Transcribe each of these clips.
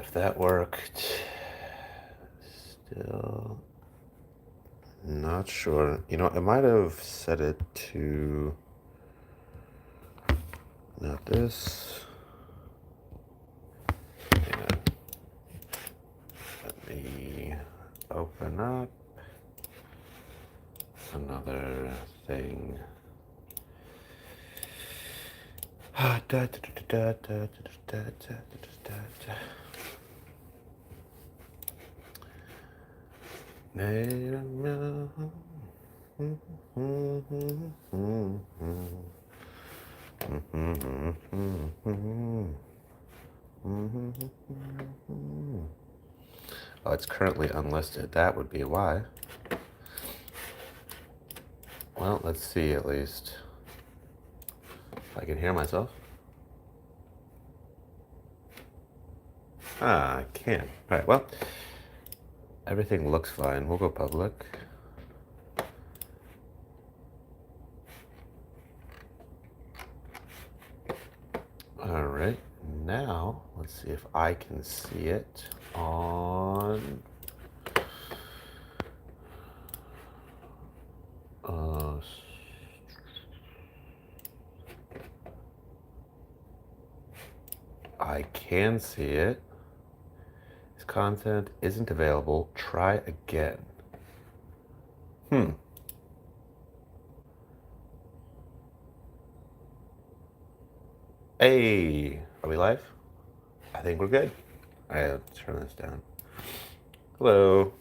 If that worked, still not sure. You know, I might have set it to not this. Hang on. Let me open up another thing. Oh, it's currently unlisted. That would be why. Well, let's see at least if I can hear myself. I can't. All right, well, everything looks fine. We'll go public. All right, now let's see if I can see it on I can see it. This content isn't available. Try again. Hey, are we live? I think we're good. I have to turn this down. Hello.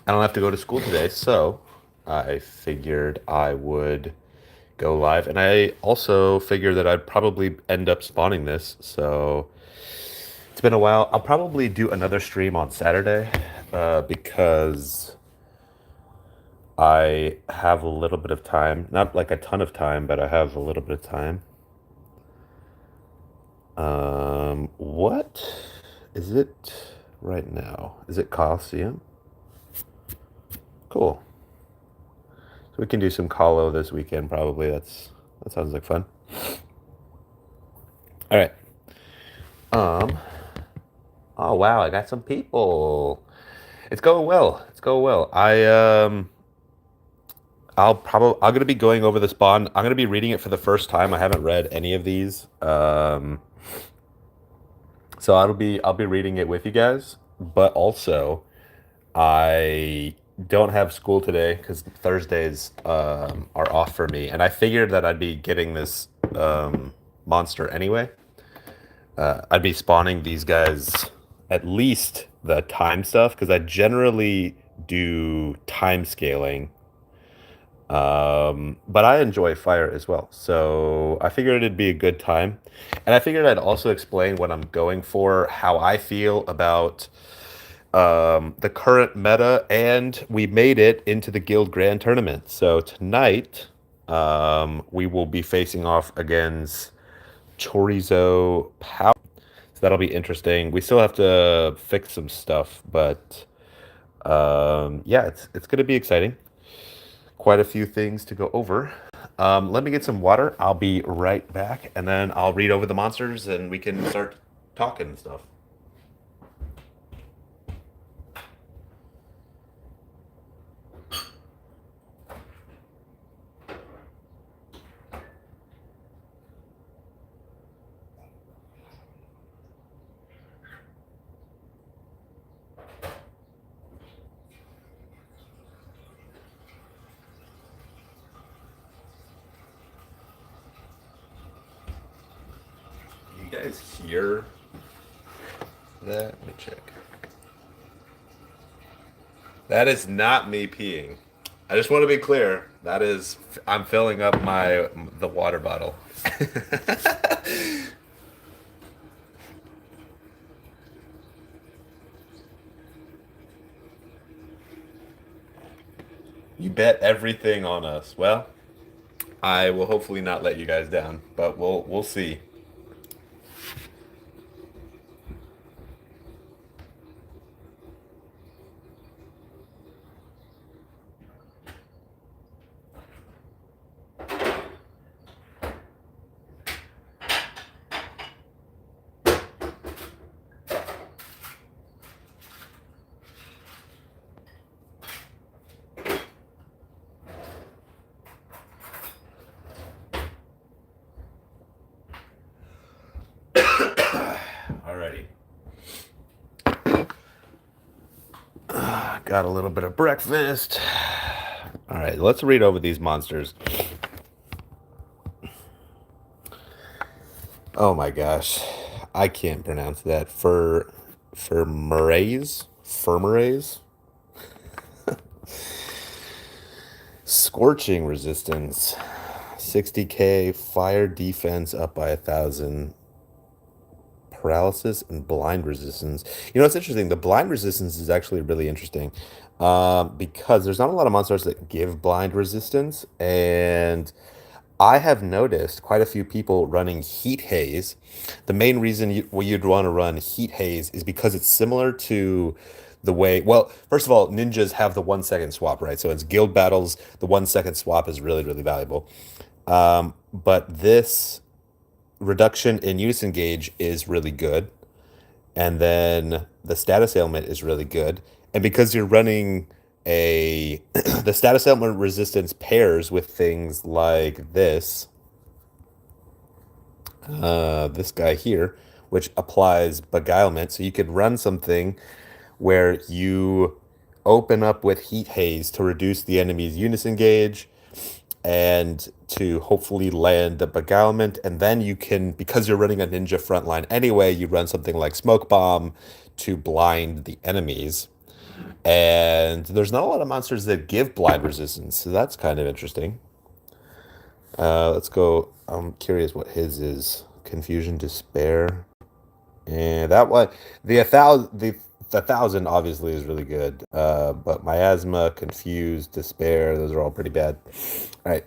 I don't have to go to school today, so I figured I would go live. And I also figured that I'd probably end up spawning this. So it's been a while. I'll probably do another stream on Saturday because I have a little bit of time. Not like a ton of time, but I have a little bit of time. What is it right now? Is it Coliseum? Cool. So we can do some Colo this weekend probably. That sounds like fun. All right. Oh wow, I got some people. It's going well. It's going well. I'm gonna be going over this bond. I'm gonna be reading it for the first time. I haven't read any of these. So I'll be reading it with you guys. But also, I don't have school today because Thursdays are off for me, and I figured that I'd be getting this monster anyway. I'd be spawning these guys at least the time stuff because I generally do time scaling. But I enjoy fire as well. So I figured it'd be a good time. And I figured I'd also explain what I'm going for, how I feel about the current meta, and we made it into the Guild Grand Tournament. So tonight, we will be facing off against Chorizo Power. So that'll be interesting. We still have to fix some stuff, but yeah, it's going to be exciting. Quite a few things to go over. Let me get some water. I'll be right back, and then I'll read over the monsters, and we can start talking and stuff. You guys hear that? Let me check. That is not me peeing. I just want to be clear. That is, I'm filling up the water bottle. You bet everything on us. Well, I will hopefully not let you guys down, but we'll see. Got a little bit of breakfast. All right, let's read over these monsters. Oh my gosh, I can't pronounce that. Furmerays, scorching resistance, 60k fire defense up by 1,000, paralysis and blind resistance. You know, it's interesting. The blind resistance is actually really interesting because there's not a lot of monsters that give blind resistance, and I have noticed quite a few people running heat haze. The main reason you'd want to run heat haze is because it's similar to the way, well, first of all, ninjas have the 1 second swap, right? So it's guild battles, the 1 second swap is really, really valuable. But this reduction in unison gauge is really good. And then the status ailment is really good. And because you're running a the status ailment resistance pairs with things like this guy here, which applies beguilement. So you could run something where you open up with heat haze to reduce the enemy's unison gauge and to hopefully land the beguilement. And then you can, because you're running a ninja frontline anyway, you run something like smoke bomb to blind the enemies. And there's not a lot of monsters that give blind resistance, so that's kind of interesting. Let's go. I'm curious what his is. Confusion, despair, and that one, the thousand obviously is really good. But miasma, confused, despair, those are all pretty bad. All right,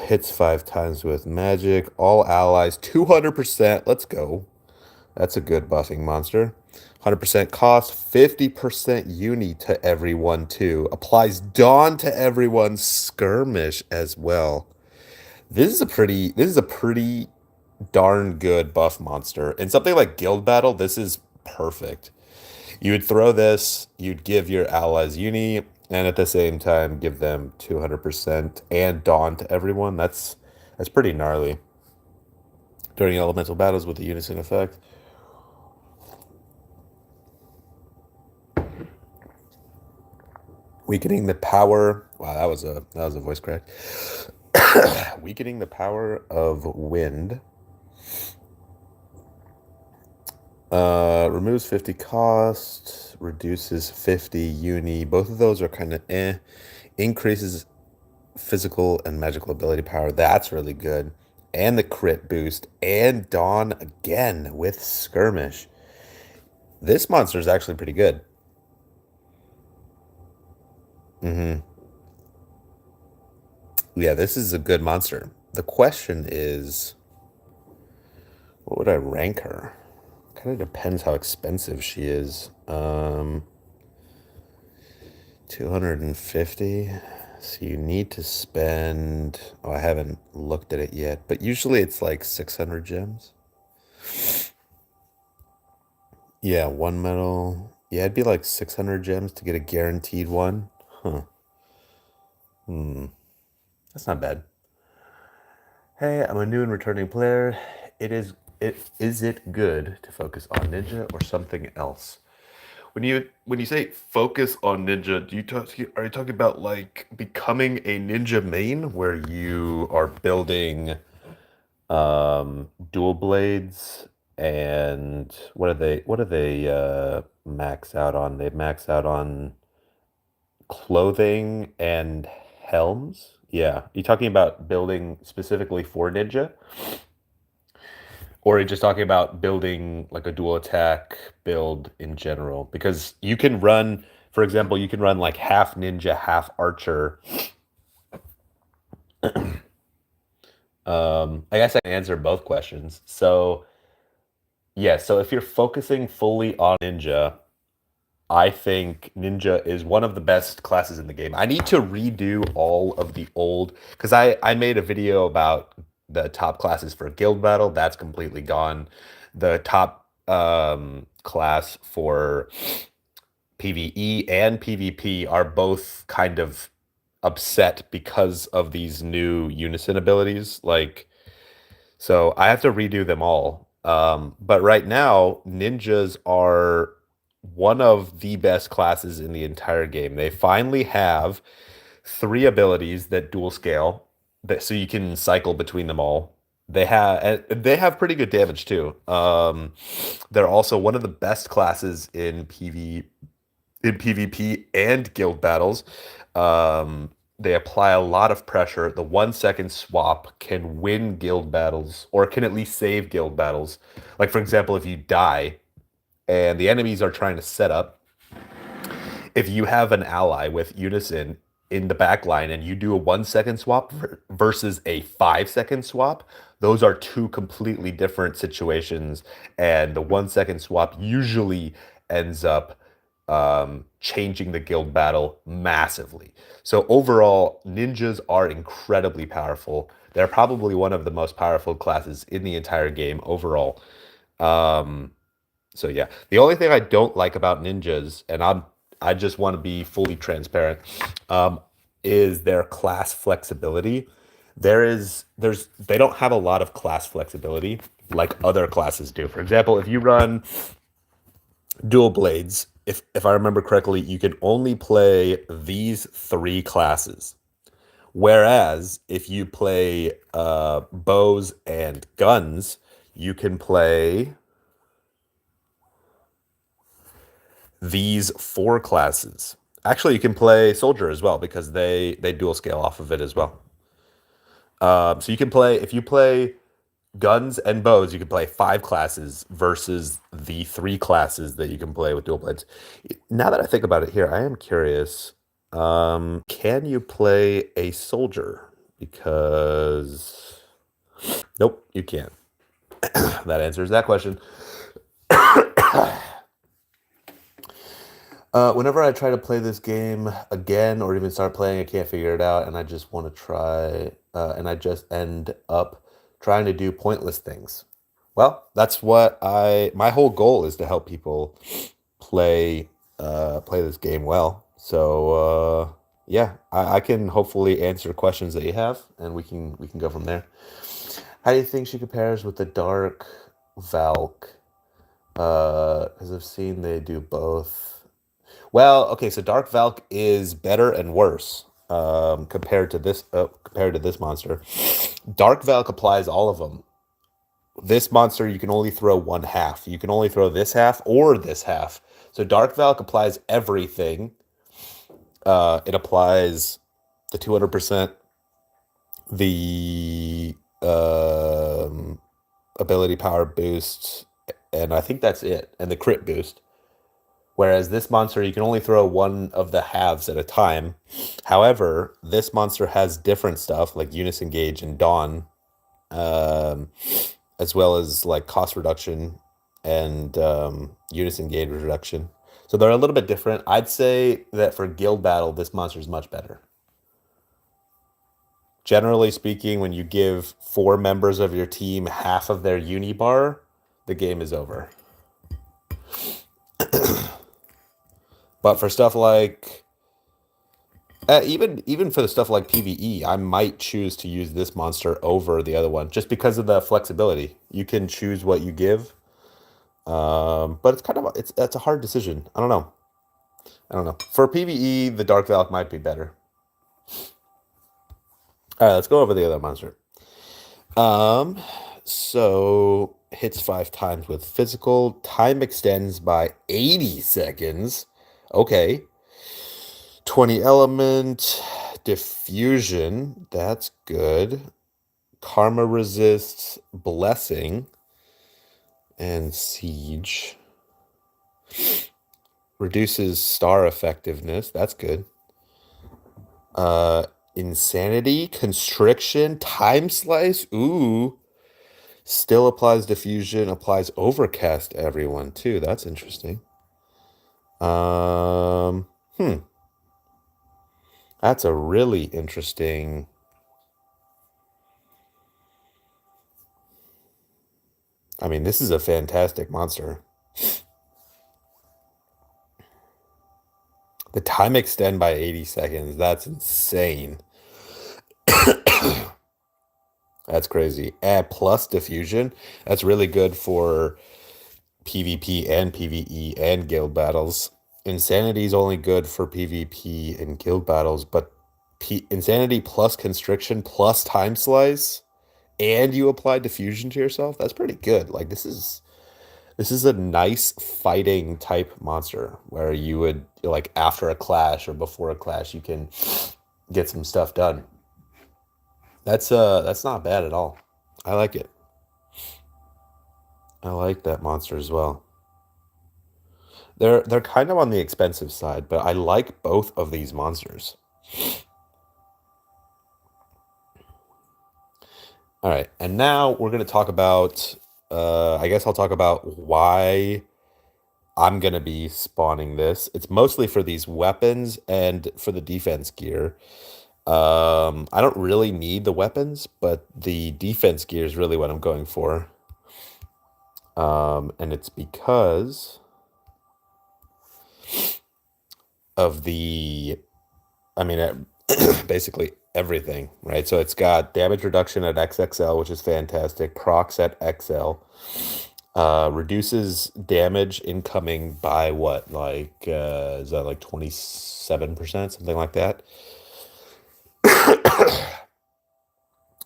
hits 5 times with magic. All allies 200%. Let's go. That's a good buffing monster. 100% cost, 50% uni to everyone too. Applies dawn to everyone, skirmish as well. This is a pretty darn good buff monster. In something like guild battle, this is perfect. You would throw this, you'd give your allies uni, and at the same time give them 200% and dawn to everyone. That's pretty gnarly. During elemental battles with the unison effect. Weakening the power. Wow, that was a voice crack. Weakening the power of wind. Removes 50 cost, reduces 50 uni. Both of those are kind of eh. Increases physical and magical ability power. That's really good. And the crit boost. And Dawn again with skirmish. This monster is actually pretty good. Hmm. Yeah, this is a good monster. The question is, what would I rank her? Kind of depends how expensive she is. 250. So you need to spend, oh, I haven't looked at it yet, but usually it's like 600 gems. Yeah, one medal. Yeah, it'd be like 600 gems to get a guaranteed one. Huh. Hmm. That's not bad. Hey, I'm a new and returning player. Is it good to focus on ninja or something else? When you say focus on ninja, are you talking about like becoming a ninja main where you are building dual blades, and what do they max out on? They max out on clothing and helms. Yeah. You talking about building specifically for ninja? Or are you just talking about building like a dual attack build in general? Because you can run, for example, you can run like half ninja, half archer. I guess I can answer both questions. So, yeah, so if you're focusing fully on ninja, I think ninja is one of the best classes in the game. I need to redo all of the old, because I made a video about the top classes for guild battle. That's completely gone. The top class for PvE and PvP are both kind of upset because of these new unison abilities. Like, so I have to redo them all. But right now, ninjas are. one of the best classes in the entire game. They finally have three abilities that dual scale, that so you can cycle between them all. They have pretty good damage too. They're also one of the best classes in PvP and guild battles. They apply a lot of pressure. The 1 second swap can win guild battles or can at least save guild battles. Like, for example, if you die and the enemies are trying to set up, if you have an ally with Unison in the back line and you do a 1 second swap versus a 5 second swap, those are two completely different situations. And the 1 second swap usually ends up changing the guild battle massively. So overall, ninjas are incredibly powerful. They're probably one of the most powerful classes in the entire game overall. Um, so yeah, the only thing I don't like about ninjas, and I just want to be fully transparent, um, is their class flexibility. They don't have a lot of class flexibility like other classes do. For example, if you run dual blades, if I remember correctly, you can only play these three classes. Whereas if you play bows and guns, you can play these four classes. Actually, you can play soldier as well because they dual scale off of it as well. So you can play if you play guns and bows, you can play five classes versus the three classes that you can play with dual blades. Now that I think about it here, I am curious. Can you play a soldier? Because nope, you can't. That answers that question. Whenever I try to play this game again or even start playing, I can't figure it out, and I just want to try, and I just end up trying to do pointless things. Well, that's what my whole goal is to help people play play this game well. So yeah, I can hopefully answer questions that you have, and we can go from there. How do you think she compares with the Dark Valk? Because I've seen they do both. Well, okay, so Dark Valk is better and worse compared to this monster. Dark Valk applies all of them. This monster you can only throw one half. You can only throw this half or this half. So Dark Valk applies everything. It applies the 200%, the ability power boost, and I think that's it, and the crit boost. Whereas this monster, you can only throw one of the halves at a time. However, this monster has different stuff like Unison Gauge and Dawn, um, as well as like cost reduction and Unison Gauge reduction. So they're a little bit different. I'd say that for guild battle, this monster is much better. Generally speaking, when you give four members of your team half of their uni bar, the game is over. But for stuff like even for the stuff like PvE, I might choose to use this monster over the other one just because of the flexibility. You can choose what you give, but it's a hard decision. I don't know. I don't know. For PvE, the Dark Valk might be better. All right, let's go over the other monster. Um, so hits 5 times with physical. Time extends by 80 seconds. Okay. 20 element. Diffusion. That's good. Karma resists blessing and siege. Reduces star effectiveness. That's good. Insanity, constriction, time slice. Ooh. Still applies diffusion, applies overcast to everyone too. That's interesting. Um, hmm. That's a really interesting. I mean, this is a fantastic monster. The time extend by 80 seconds. That's insane. That's crazy. And plus diffusion. That's really good for PvP and PvE and guild battles. Insanity is only good for PvP and guild battles, but Insanity plus Constriction plus Time Slice, and you apply Diffusion to yourself. That's pretty good. Like this is a nice fighting type monster where you would like after a clash or before a clash you can get some stuff done. That's not bad at all. I like it. I like that monster as well. They're kind of on the expensive side, but I like both of these monsters. All right, and now we're gonna talk about. I guess I'll talk about why I'm gonna be spawning this. It's mostly for these weapons and for the defense gear. I don't really need the weapons, but the defense gear is really what I'm going for. And it's because of I mean, basically everything, right? So it's got damage reduction at XXL, which is fantastic. Procs at XL. Reduces damage incoming by what? Like, is that like 27%, something like that?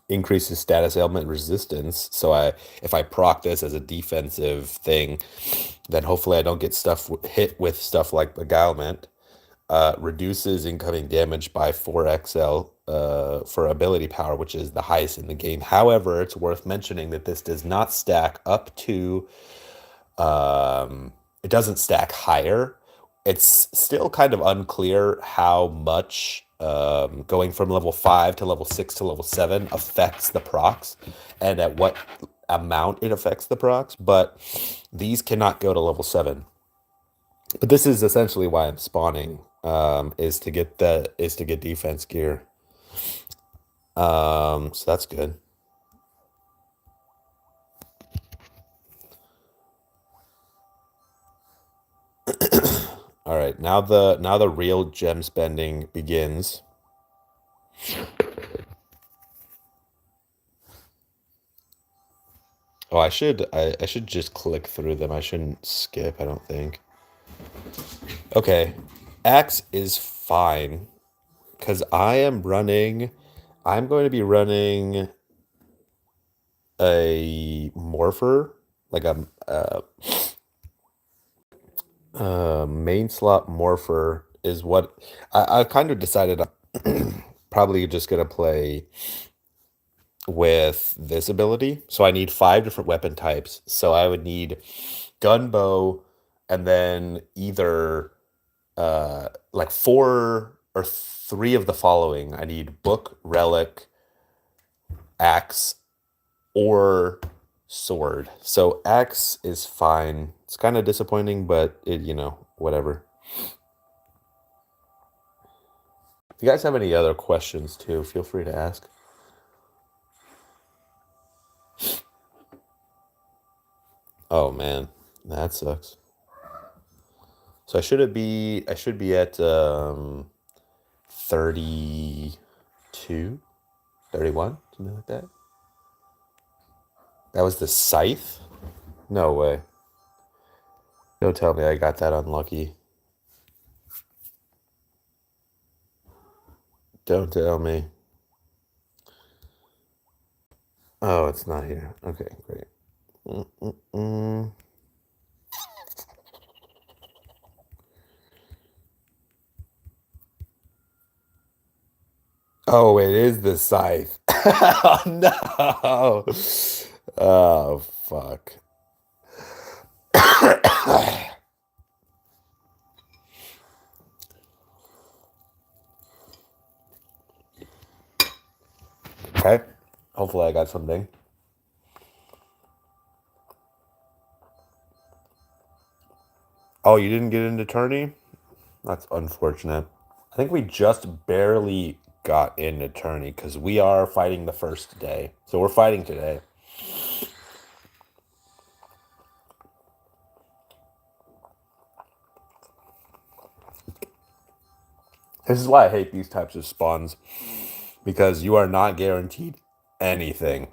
Increases status ailment resistance. So if I proc this as a defensive thing, then hopefully I don't get hit with stuff like beguilement. Reduces incoming damage by 4XL for ability power, which is the highest in the game. However, it's worth mentioning that this does not stack up to, it doesn't stack higher. It's still kind of unclear how much going from level 5 to level 6 to level 7 affects the procs and at what amount it affects the procs, but these cannot go to level 7. But this is essentially why I'm spawning, is to get defense gear. So that's good. All right, now the real gem spending begins. Oh, I should just click through them. I shouldn't skip, I don't think. Okay. Axe is fine because I'm going to be running a morpher, like a main slot morpher is what I kind of decided I'm probably just gonna play with this ability. So I need 5 different weapon types. So I would need gunbow and then either like 4 or 3 of the following. I need book, relic, axe, or sword. So axe is fine. It's kind of disappointing, but whatever. If you guys have any other questions too, feel free to ask. Oh man, that sucks. So I should be at 32, 31, something like that. That was the scythe? No way. Don't tell me I got that unlucky. Don't tell me. Oh, it's not here. Okay, great. Mm-mm-mm. Oh, it is the scythe. Oh, no. Oh, fuck. Okay. Hopefully I got something. Oh, you didn't get into tourney? That's unfortunate. I think we just barely got into tourney because we are fighting the first day. So we're fighting today. This is why I hate these types of spawns, because you are not guaranteed anything.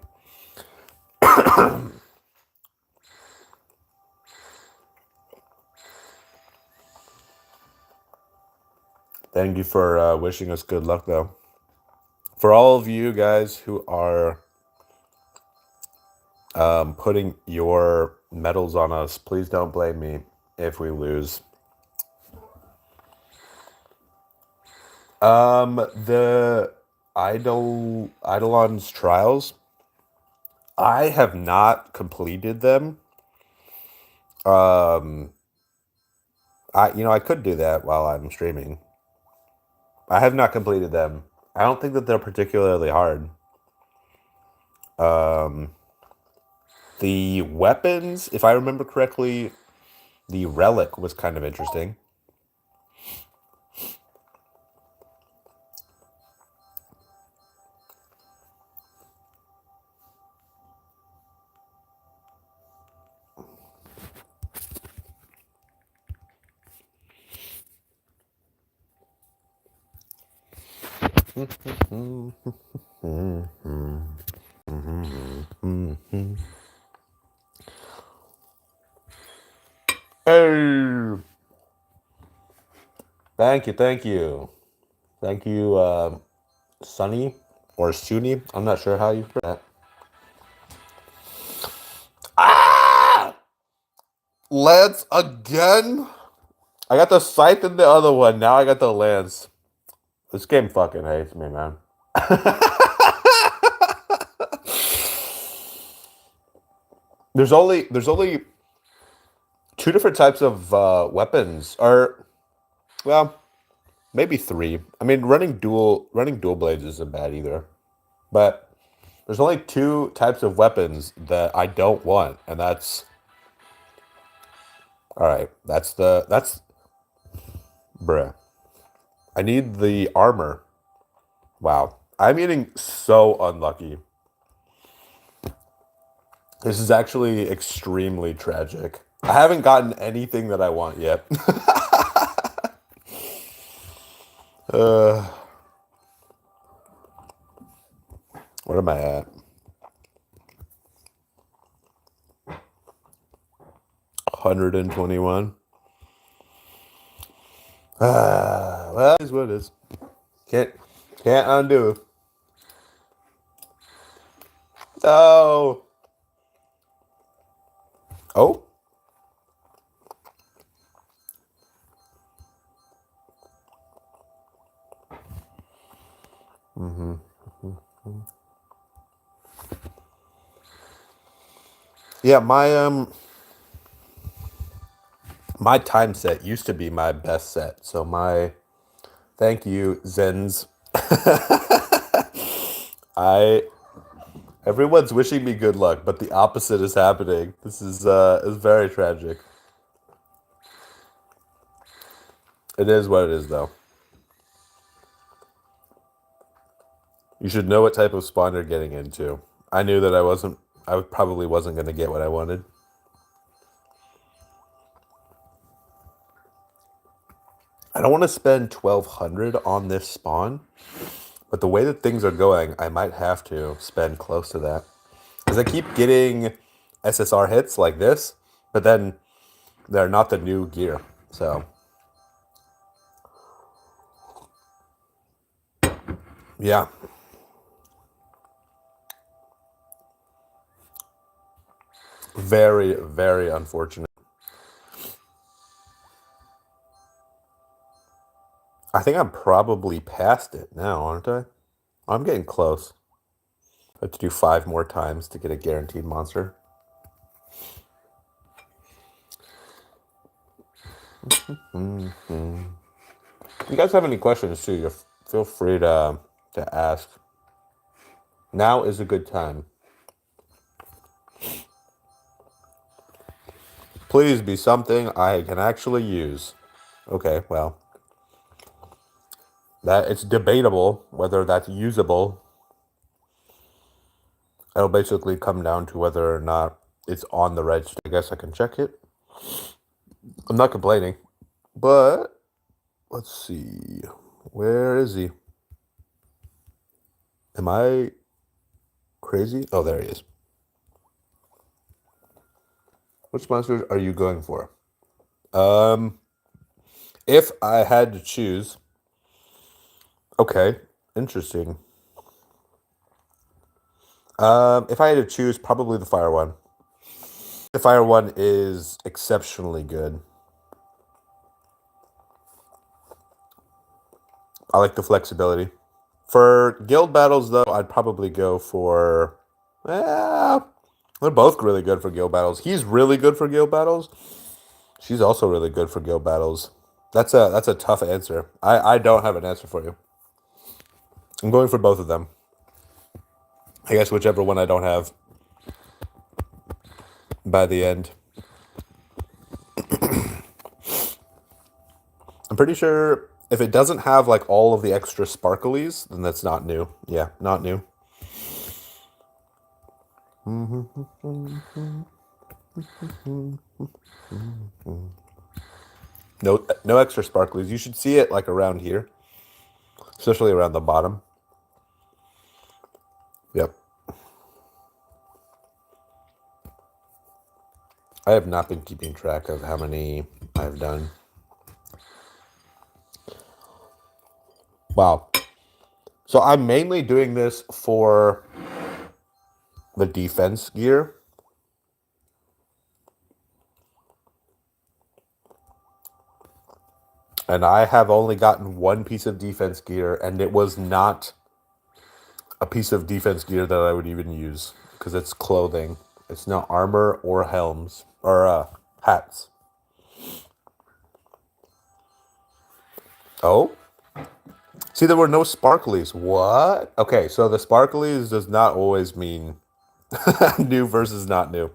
Thank you for wishing us good luck, though. For all of you guys who are putting your medals on us, please don't blame me if we lose. The Eidolon's trials, I have not completed them. Um, I could do that while I'm streaming. I have not completed them. I don't think that they're particularly hard. Um, the weapons, if I remember correctly, the relic was kind of interesting. Hey, thank you, thank you, Sunny or Suni. I'm not sure how you pronounce that. Ah, Lance again. I got the scythe in the other one. Now I got the lance. This game fucking hates me, man. there's only two different types of weapons, or well, maybe three. I mean, running dual blades isn't bad either, but there's only two types of weapons that I don't want, and that's all right. That's bruh. I need the armor. Wow, I'm getting so unlucky. This is actually extremely tragic. I haven't gotten anything that I want yet. uh, what am I at? 121. Well, it is what it is. Can't can't undo. No. Oh. Mm-hmm. Yeah, my time set used to be my best set. So my thank you, Zens. I Everyone's wishing me good luck, but the opposite is happening. This is very tragic. It is what it is, though. You should know what type of spawn you're getting into. I knew that I probably wasn't going to get what I wanted. I don't want to spend 1,200 on this spawn, but the way that things are going, I might have to spend close to that. Because I keep getting SSR hits like this, but then they're not the new gear. So, yeah. Very, very unfortunate. I think I'm probably past it now, aren't I? I'm getting close. I have to do 5 more times to get a guaranteed monster. Mm-hmm. If you guys have any questions too, you feel free to ask. Now is a good time. Please be something I can actually use. Okay, well, that it's debatable whether that's usable. It'll basically come down to whether or not it's on the right. I guess I can check it. I'm not complaining, but let's see. Where is he? Am I crazy? Oh, there he is. Which monsters are you going for? Um, if I had to choose, Okay, interesting. If I had to choose, probably the fire one. The fire one is exceptionally good. I like the flexibility. For guild battles, though, I'd probably go for. Eh, they're both really good for guild battles. He's really good for guild battles. She's also really good for guild battles. That's a tough answer. I don't have an answer for you. I'm going for both of them. I guess whichever one I don't have by the end. I'm pretty sure if it doesn't have like all of the extra sparklies, then that's not new. Yeah, not new. No extra sparklies. You should see it like around here, especially around the bottom. Yep. I have not been keeping track of how many I've done. Wow. So I'm mainly doing this for the defense gear. And I have only gotten one piece of defense gear, and it was not a piece of defense gear that I would even use because it's clothing. It's not armor or helms or hats. Oh, see, there were no sparklies. What? Okay, so the sparklies does not always mean new versus not new.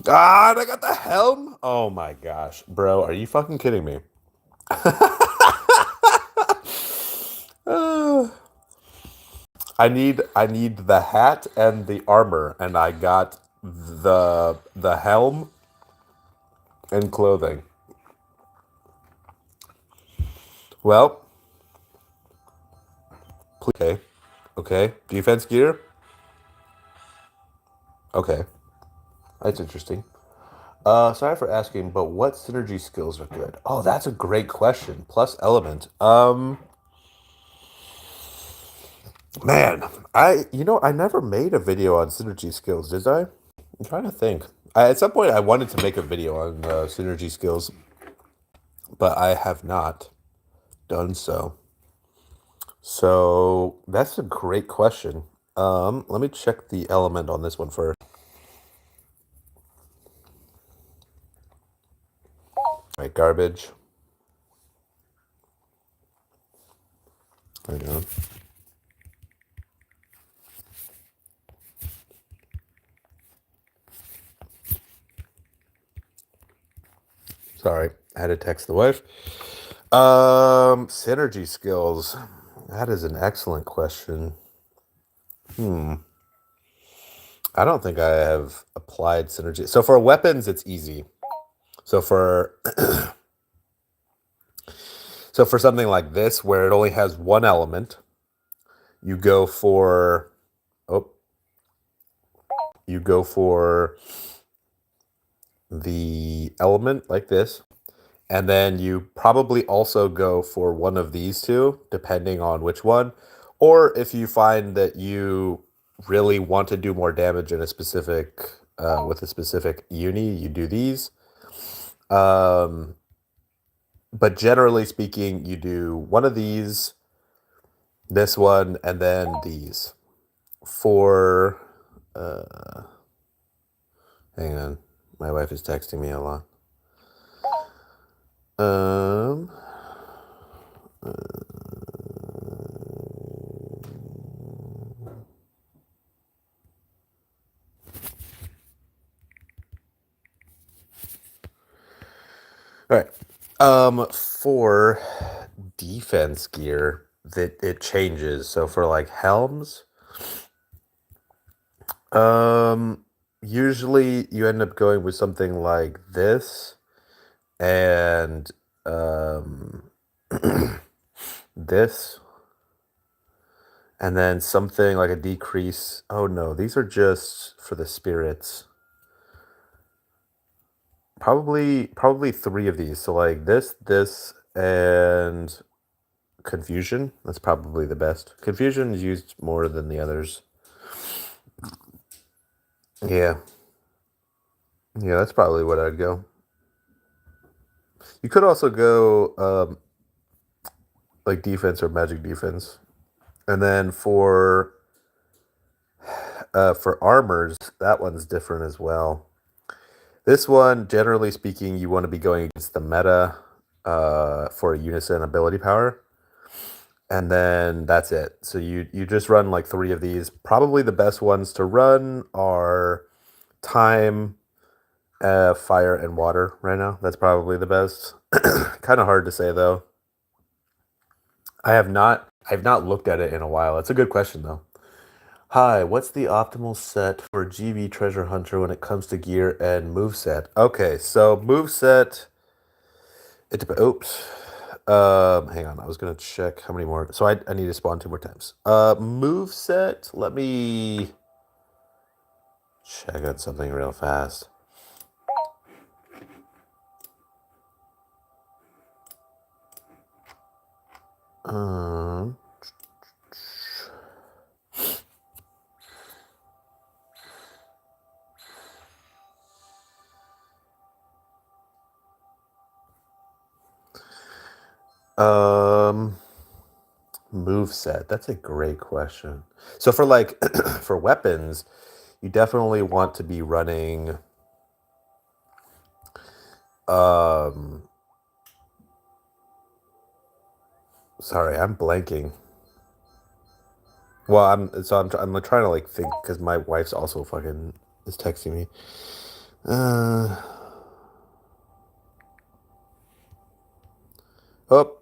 Ah, and I got the helm. Oh my gosh, bro, are you fucking kidding me? I need the hat and the armor, and I got the helm and clothing. Well, okay, okay, defense gear. Okay, that's interesting. Sorry for asking, but what synergy skills are good? Oh, that's a great question. Plus element. Man, I never made a video on synergy skills, did I? I'm trying to think. At some point, I wanted to make a video on synergy skills, but I have not done so. So that's a great question. Let me check the element on this one first. All right, garbage. Hang on. Sorry, I had to text the wife. Synergy skills. That is an excellent question. I don't think I have applied synergy. So for weapons, it's easy. So for so for something like this, where it only has one element, you go for oh, you go for the element like this, and then you probably also go for one of these two, depending on which one. Or if you find that you really want to do more damage in a specific with a specific uni, you do these. Um, but generally speaking, you do one of these, this one, and then these. For hang on, my wife is texting me a lot. Um, all right. For defense gear, that it changes. So for like helms, usually you end up going with something like this and um this and then something like a decrease. Oh no, these are just for the spirits. Probably three of these. So like this, and Confusion. That's probably the best. Confusion is used more than the others. Yeah. Yeah, that's probably what I'd go. You could also go like defense or magic defense. And then for armors, that one's different as well. This one, generally speaking, you want to be going against the meta for a Unison ability power. And then that's it. So you just run like three of these. Probably the best ones to run are time, fire, and water right now. That's probably the best. Kind of hard to say though. I've not looked at it in a while. It's a good question though. Hi, what's the optimal set for GB Treasure Hunter when it comes to gear and moveset? Okay, so moveset. Oops. Hang on. I was gonna check how many more. So I need to spawn two more times. Moveset. Let me check out something real fast. Um. Um. Move set. That's a great question. So for like for weapons, you definitely want to be running um sorry, I'm blanking. Well, I'm trying to like think because my wife's also fucking is texting me. Uh oh,